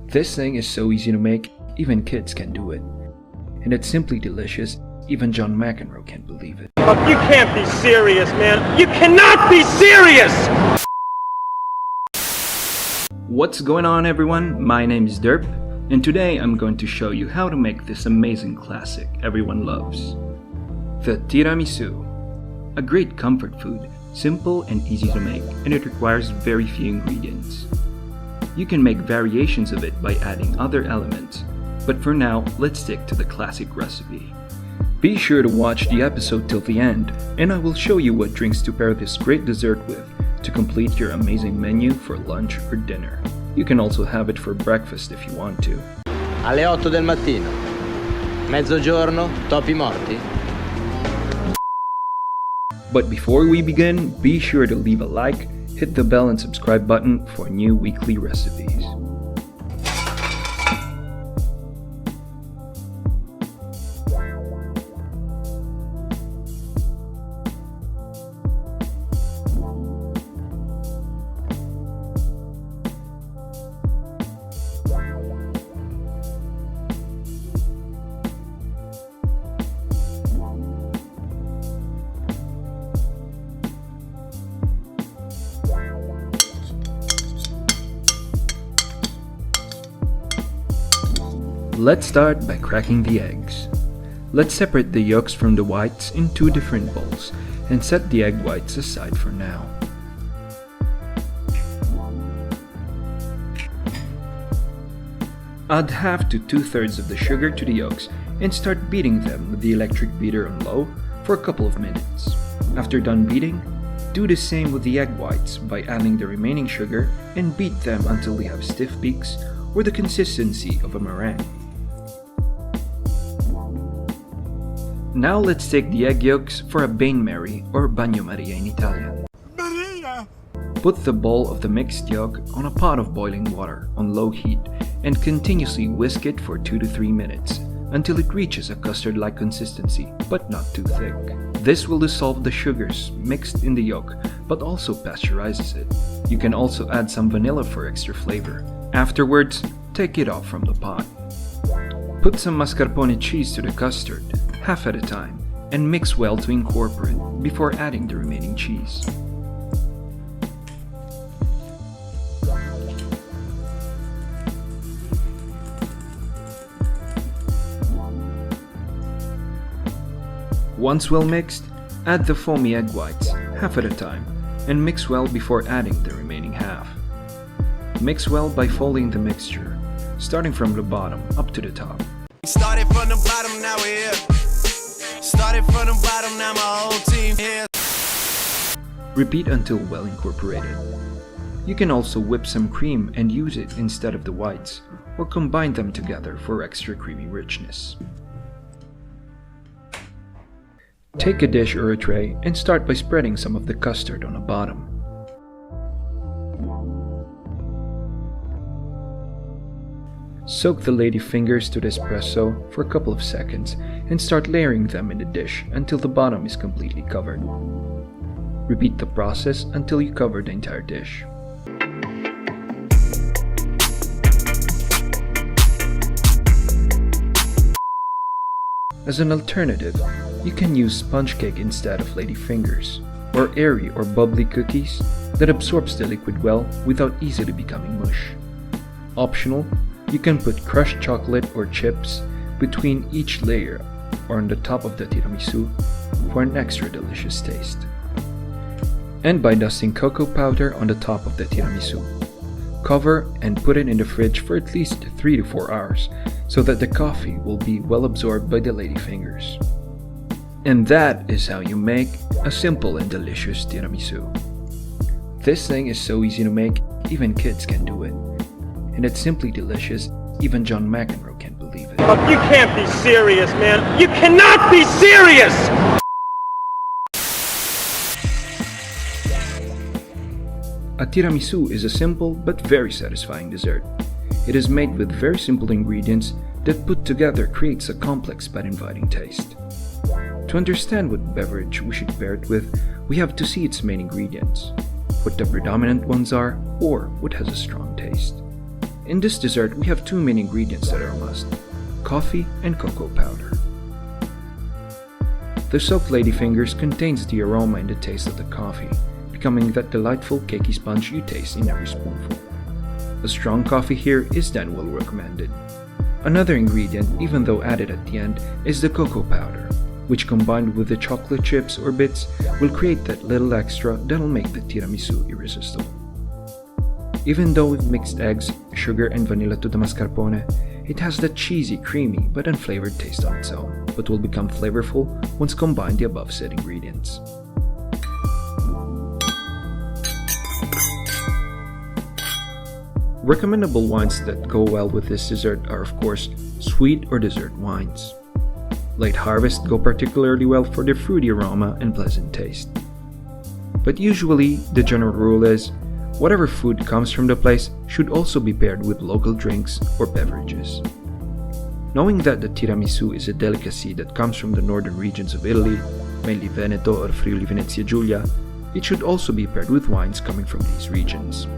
This thing is so easy to make, even kids can do it. And it's simply delicious, even John McEnroe can't believe it. You can't be serious, man. You cannot be serious! What's going on, everyone? My name is Derp, and today I'm going to show you how to make this amazing classic everyone loves. The tiramisu. A great comfort food, simple and easy to make, and it requires very few ingredients. You can make variations of it by adding other elements, but for now, let's stick to the classic recipe. Be sure to watch the episode till the end, and I will show you what drinks to pair this great dessert with to complete your amazing menu for lunch or dinner. You can also have it for breakfast if you want to. Alle 8 del mattino. Mezzogiorno, topi morti. But before we begin, be sure to leave a like, hit the bell and subscribe button for new weekly recipes. Let's start by cracking the eggs. Let's separate the yolks from the whites in two different bowls and set the egg whites aside for now. Add half to 2/3 of the sugar to the yolks and start beating them with the electric beater on low for a couple of minutes. After done beating, do the same with the egg whites by adding the remaining sugar and beat them until they have stiff peaks or the consistency of a meringue. Now let's take the egg yolks for a bain-marie or bagnomaria in Italian. Maria! Put the bowl of the mixed yolk on a pot of boiling water on low heat and continuously whisk it for 2 to 3 minutes until it reaches a custard-like consistency, but not too thick. This will dissolve the sugars mixed in the yolk, but also pasteurizes it. You can also add some vanilla for extra flavor. Afterwards, take it off from the pot. Put some mascarpone cheese to the custard, half at a time, and mix well to incorporate before adding the remaining cheese. Once well mixed, add the foamy egg whites, half at a time, and mix well before adding the remaining half. Mix well by folding the mixture, starting from the bottom up to the top. Started from the bottom, now we're here. Started from the bottom, now my whole team here. Repeat until well incorporated. You can also whip some cream and use it instead of the whites, or combine them together for extra creamy richness. Take a dish or a tray and start by spreading some of the custard on the bottom. Soak the lady fingers to the espresso for a couple of seconds and start layering them in the dish until the bottom is completely covered. Repeat the process until you cover the entire dish. As an alternative, you can use sponge cake instead of lady fingers, or airy or bubbly cookies that absorbs the liquid well without easily becoming mush. Optional, you can put crushed chocolate or chips between each layer or on the top of the tiramisu for an extra delicious taste. And by dusting cocoa powder on the top of the tiramisu. Cover and put it in the fridge for at least 3 to 4 hours so that the coffee will be well absorbed by the lady fingers. And that is how you make a simple and delicious tiramisu. This thing is so easy to make, even kids can do it. And it's simply delicious, even John McEnroe can't believe it. You can't be serious, man. You cannot be serious! A tiramisu is a simple but very satisfying dessert. It is made with very simple ingredients that put together creates a complex but inviting taste. To understand what beverage we should pair it with, we have to see its main ingredients. what the predominant ones are, or what has a strong taste. In this dessert, we have two main ingredients that are a must: coffee and cocoa powder. The soaked ladyfingers contains the aroma and the taste of the coffee, becoming that delightful cakey sponge you taste in every spoonful. A strong coffee here is then well recommended. Another ingredient, even though added at the end, is the cocoa powder, which combined with the chocolate chips or bits will create that little extra that'll make the tiramisu irresistible. Even though we've mixed eggs, sugar, and vanilla to the mascarpone, it has that cheesy, creamy, but unflavored taste on its own, but will become flavorful once combined the above said ingredients. Recommendable wines that go well with this dessert are of course sweet or dessert wines. Late harvest go particularly well for their fruity aroma and pleasant taste. But usually, the general rule is, whatever food comes from the place should also be paired with local drinks or beverages. Knowing that the tiramisu is a delicacy that comes from the northern regions of Italy, mainly Veneto or Friuli Venezia Giulia, it should also be paired with wines coming from these regions.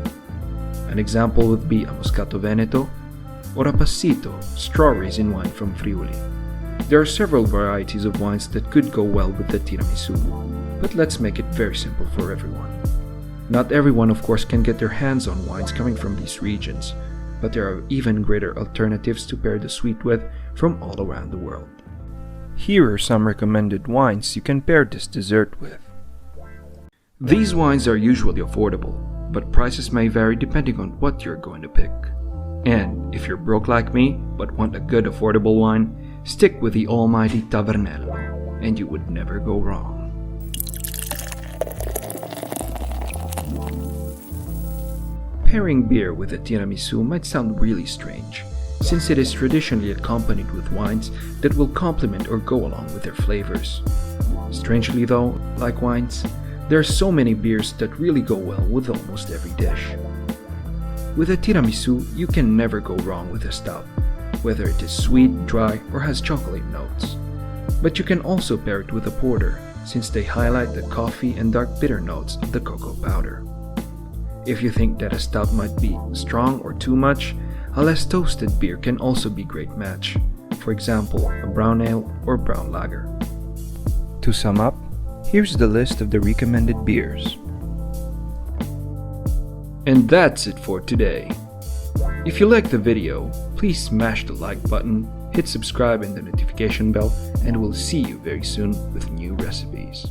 An example would be a Moscato Veneto or a Passito, straw raisin wine from Friuli. There are several varieties of wines that could go well with the tiramisu, but let's make it very simple for everyone. Not everyone, of course, can get their hands on wines coming from these regions, but there are even greater alternatives to pair the sweet with from all around the world. Here are some recommended wines you can pair this dessert with. These wines are usually affordable, but prices may vary depending on what you're going to pick. And if you're broke like me, but want a good affordable wine, stick with the almighty Tavernello, and you would never go wrong. Pairing beer with a tiramisu might sound really strange, since it is traditionally accompanied with wines that will complement or go along with their flavors. Strangely though, like wines, there are so many beers that really go well with almost every dish. With a tiramisu, you can never go wrong with a stout, whether it is sweet, dry, or has chocolate notes. But you can also pair it with a porter, since they highlight the coffee and dark bitter notes of the cocoa powder. If you think that a stout might be strong or too much, a less toasted beer can also be a great match. For example, a brown ale or brown lager. To sum up, here's the list of the recommended beers. And that's it for today. If you liked the video, please smash the like button, hit subscribe and the notification bell, and we'll see you very soon with new recipes.